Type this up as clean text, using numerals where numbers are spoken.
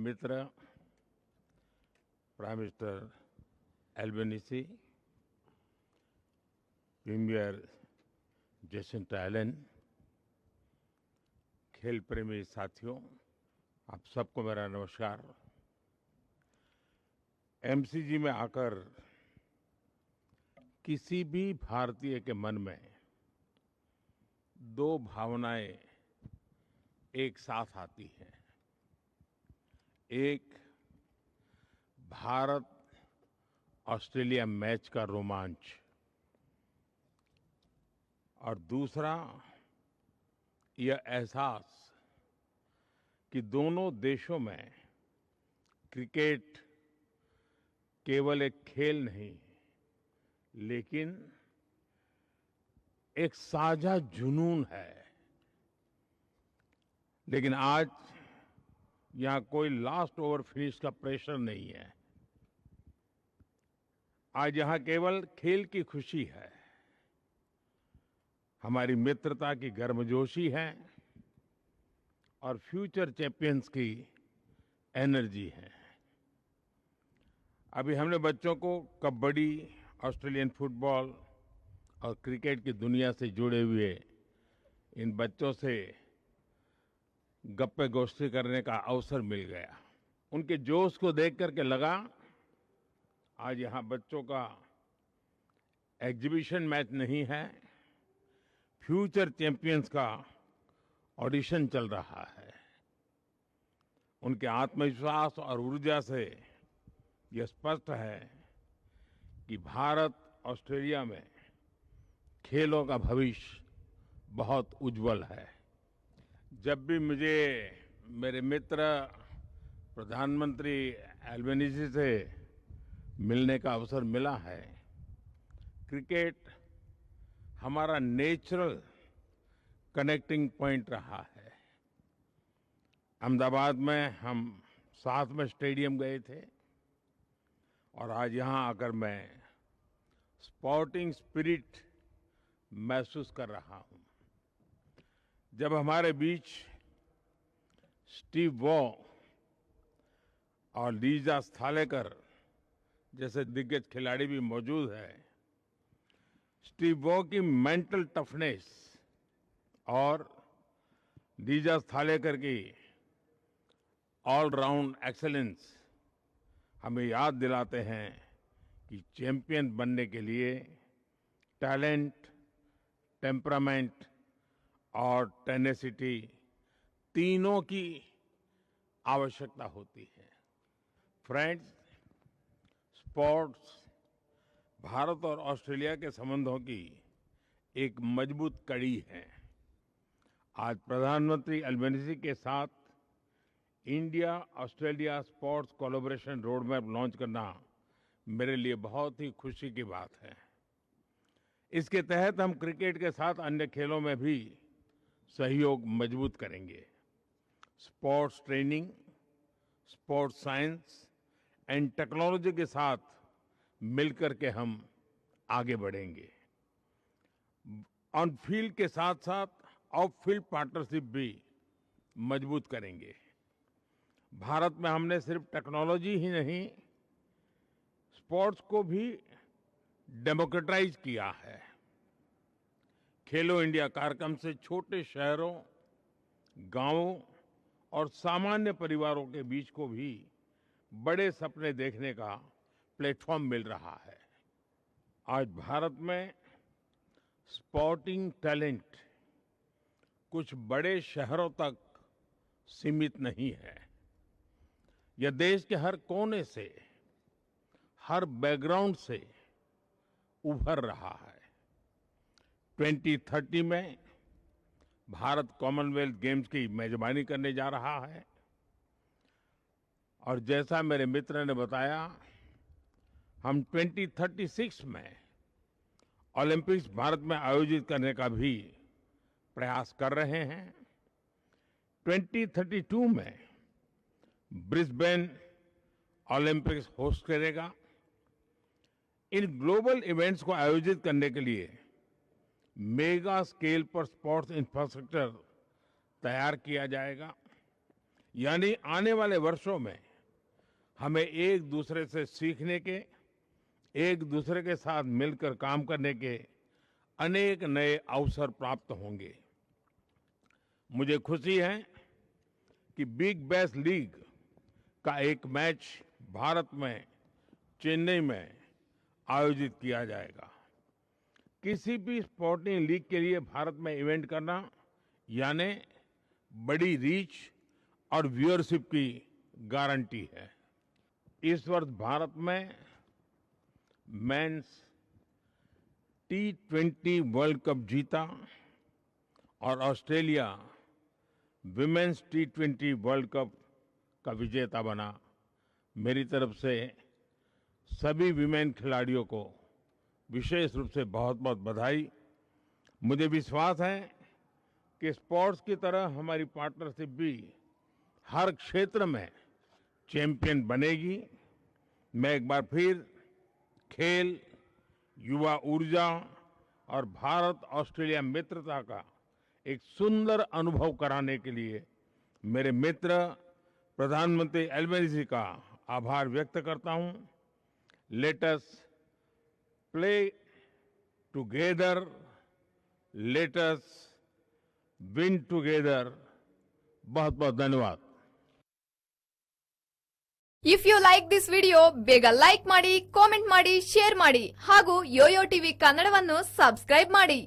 मित्र prime minister Albanese, premier Jacinta Allan, खेल प्रेमी साथियों, आप सबको मेरा नमस्कार। एमसीजी में आकर किसी भी भारतीय के मन में दो भावनाएं एक साथ आती हैं। एक भारत ऑस्ट्रेलिया मैच का रोमांच और दूसरा यह एहसास कि दोनों देशों में क्रिकेट केवल एक खेल नहीं लेकिन एक साझा जुनून है। लेकिन आज यहां कोई लास्ट ओवर फिनिश का प्रेशर नहीं है। आज यहां केवल खेल की खुशी है, हमारी मित्रता की गर्मजोशी है और फ्यूचर चैंपियंस की एनर्जी है। अभी हमने बच्चों को कबड्डी, ऑस्ट्रेलियन फुटबॉल और क्रिकेट की दुनिया से जुड़े हुए इन बच्चों से गप्पे गोष्ठी करने का अवसर मिल गया। उनके जोश को देख करके लगा आज यहाँ बच्चों का एग्जीबिशन मैच नहीं है, फ्यूचर चैंपियंस का ऑडिशन चल रहा है। उनके आत्मविश्वास और ऊर्जा से यह स्पष्ट है कि भारत ऑस्ट्रेलिया में खेलों का भविष्य बहुत उज्जवल है। जब भी मुझे मेरे मित्र प्रधानमंत्री एल्बनीसी से मिलने का अवसर मिला है, क्रिकेट हमारा नेचुरल कनेक्टिंग पॉइंट रहा है। अहमदाबाद में हम साथ में स्टेडियम गए थे और आज यहाँ आकर मैं स्पोर्टिंग स्पिरिट महसूस कर रहा हूँ। जब हमारे बीच स्टीव वॉ और लीजा स्थालेकर जैसे दिग्गज खिलाड़ी भी मौजूद है, स्टीव वॉ की मेंटल टफनेस और लीजा स्थालेकर की ऑलराउंड एक्सेलेंस हमें याद दिलाते हैं कि चैंपियन बनने के लिए टैलेंट, टेम्परामेंट और टेनेसिटी तीनों की आवश्यकता होती है। फ्रेंड्स, स्पोर्ट्स भारत और ऑस्ट्रेलिया के संबंधों की एक मजबूत कड़ी है। आज प्रधानमंत्री एल्बनीसी के साथ India Australia sports collaboration road map launch करना मेरे लिए बहुत ही खुशी की बात है। इसके तहत हम क्रिकेट के साथ अन्य खेलों में भी सहयोग मजबूत करेंगे। Sports training, sports science and technology के साथ मिलकर के हम आगे बढ़ेंगे। ऑन फील्ड के साथ साथ ऑफ फील्ड पार्टनरशिप भी मजबूत करेंगे। भारत में हमने सिर्फ टेक्नोलॉजी ही नहीं, स्पोर्ट्स को भी डेमोक्रेटाइज किया है। खेलो इंडिया कार्यक्रम से छोटे शहरों, गांवों और सामान्य परिवारों के बीच को भी बड़े सपने देखने का प्लेटफॉर्म मिल रहा है। आज भारत में स्पोर्टिंग टैलेंट कुछ बड़े शहरों तक सीमित नहीं है। यह देश के हर कोने से, हर बैकग्राउंड से उभर रहा है। 2030 में भारत कॉमनवेल्थ गेम्स की मेजबानी करने जा रहा है और जैसा मेरे मित्र ने बताया, हम 2036 में ओलंपिक्स भारत में आयोजित करने का भी प्रयास कर रहे हैं। 2032 में ब्रिस्बेन ओलंपिक्स होस्ट करेगा। इन ग्लोबल इवेंट्स को आयोजित करने के लिए मेगा स्केल पर स्पोर्ट्स इंफ्रास्ट्रक्चर तैयार किया जाएगा। यानी आने वाले वर्षों में हमें एक दूसरे से सीखने के, एक दूसरे के साथ मिलकर काम करने के अनेक नए अवसर प्राप्त होंगे। मुझे खुशी है कि बिग बैश लीग का एक मैच भारत में चेन्नई में आयोजित किया जाएगा। किसी भी स्पोर्टिंग लीग के लिए भारत में इवेंट करना यानी बड़ी रीच और व्यूअरशिप की गारंटी है। इस वर्ष भारत में मेंस T20 वर्ल्ड कप जीता और Australia women's T20 world cup का विजेता बना। मेरी तरफ से सभी विमेन खिलाड़ियों को विशेष रूप से बहुत बहुत बधाई। मुझे विश्वास है कि स्पोर्ट्स की तरह हमारी पार्टनरशिप भी हर क्षेत्र में चैंपियन बनेगी। मैं एक बार फिर खेल, युवा ऊर्जा और भारत ऑस्ट्रेलिया मित्रता का एक सुंदर अनुभव कराने के लिए मेरे मित्र प्रधानमंत्री एल्बनीज़ी का आभार व्यक्त करता हूं। Let us play together, let us win together. बहुत बहुत धन्यवाद। If you like this video ಬೇಗ ಲೈಕ್ ಮಾಡಿ, ಕಾಮೆಂಟ್ ಮಾಡಿ, ಶೇರ್ ಮಾಡಿ ಹಾಗೂ ಯೋಯೋ ಟಿವಿ ಕನ್ನಡವನ್ನು ಸಬ್ಸ್ಕ್ರೈಬ್ ಮಾಡಿ.